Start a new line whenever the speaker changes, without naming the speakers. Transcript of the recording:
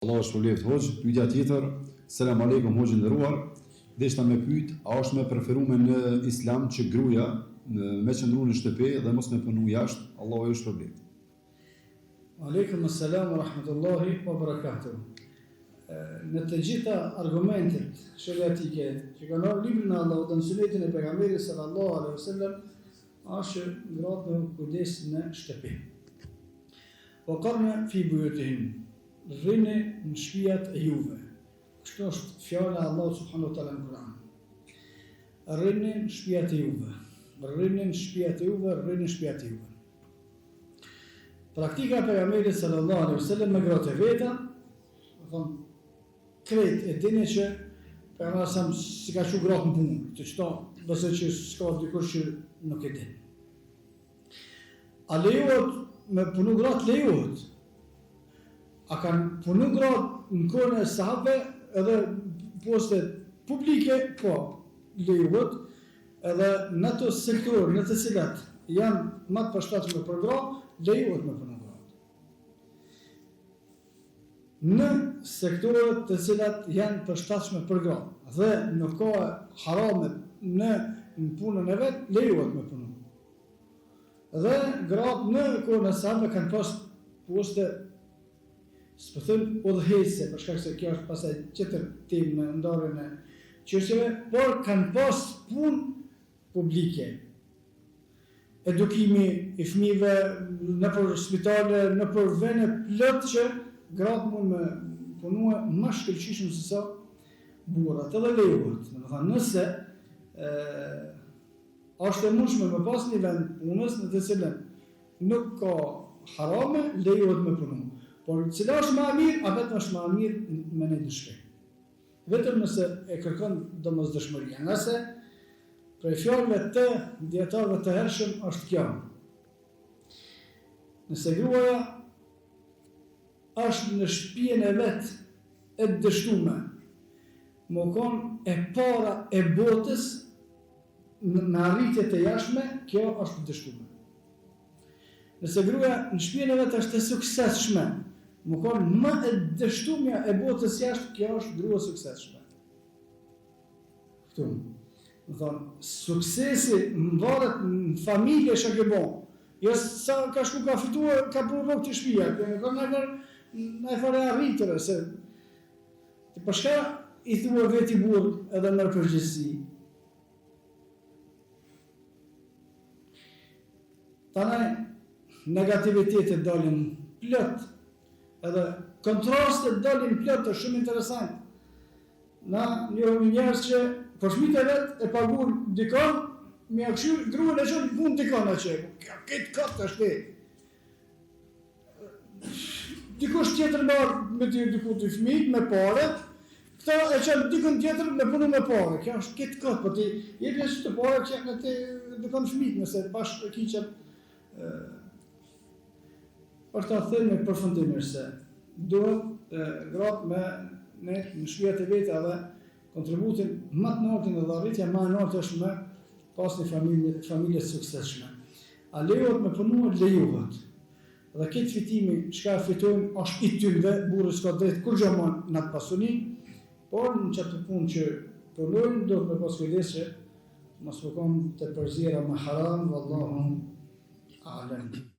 Allah është shpëleft hoxh, pyetja tjetër, selam aleikum hoxh nderuar, deshta me pyet, a është më preferuar në Islam që gruaja me qëndru në shtëpi dhe mos me punu jashtë? Allahu ju shpëleft.
Aleikum assalam wa rahmatullahi wa barakatuh. Në të gjitha argumentet shariatike që kanë ardhur librin e Allahut dhe në sunetin e pejgamberit sallallahu alaihi wasallam, është gratë me kujdes në shtëpi. Wa qarna fi buyutihin, rrini në shtëpiat e juve. Kështu është fjala e Allahut subhanahu wa taala në Kur'an. Rrini në shtëpiat e juve. Rrini në shtëpiat e juve, rrini në shtëpiat e juve. Praktika e pejgamberit sallallahu alaihi wasallam me gratë e veta, thonë krejt e dini që pejgamberi sa si ka qenë gratë në punë, të çto, nëse që s'ka dikush që nuk e din. A lejohet me punu gratë? Lejohet. A kanë punu gratë në kohën e sahabëve edhe poste publike? Po, lejohet. Edhe në ato sektorë në të cilat janë më të përshtatshme për gratë, lejohet me punu gratë. Në sektorët të cilat janë përshtatshme për gratë dhe nuk ka harame në punën e vet, lejohet me punu. Dhe gratë në kohën e sahabëve kanë pas poste, s'po them udhëheqëse, për shkak se kjo është pastaj tjetër temë në ndarjen e çështjeve, por kanë pas punë publike. Edukimi i fëmijëve nëpër spitale, nëpër vende plot që gratë mund me punua më shkëlqyeshëm se sa burrat. Edhe lejohet, domethënë nëse është e mundshme me pas një vend punës në të cilën nuk ka harame, lejohet me punu. Por cila është më e mirë, a vetëm është më e mirë me një dëshpë. Vetëm nëse e kërkon domosdoshmëria. Nëse prej fjalëve të dietarëve të hershëm është kjo. Nëse gruaja është në shtëpinë e vet e dështuar, më kon e para e botës në arritje të jashtme, kjo është dështuar. Nëse gruaja në shtëpinë e vet është e suksesshme, më kon më e dështuar e botës jashtë, kjo është grua suksesshme. Këtu. Do thonë, suksesi varet në familje që ke bon. Jo sa ka shku ka fituar, ka bërë rrugë të shtëpia, në e fare arritëre, se të përshka i thua veti burë edhe në përgjithësi. Tanaj negativitetet dalin plot, edhe kontrastet dalin plot, është shumë interesant. Na njohëm njerëz që për fëmijët e vet e paguën dikon, me akshu gruan e çon punë dikon atë. Këtë katë është. Dikush tjetër me diku të fëmijët me parë, këta e çon dikon tjetër me punë me parë. Kjo është këtë katë, po ti jep as të parë që në të dikon fëmijët nëse bashkë kiçën për ta thënë në përfundimisht se duhet gratë me në shtëpiat e veta dhe kontributin më të lartë dhe arritja më e lartë është me pas një familje suksesshme. A lejohet me punuar? Lejohet. Dhe këtë fitimi çka fitojnë është i tyre, burri s'ka drejt kur gjë në atë pasuni, por në çatë punë që punojnë duhet me pas kujdes që mos u kon të përzira me haram, wallahu a'lam.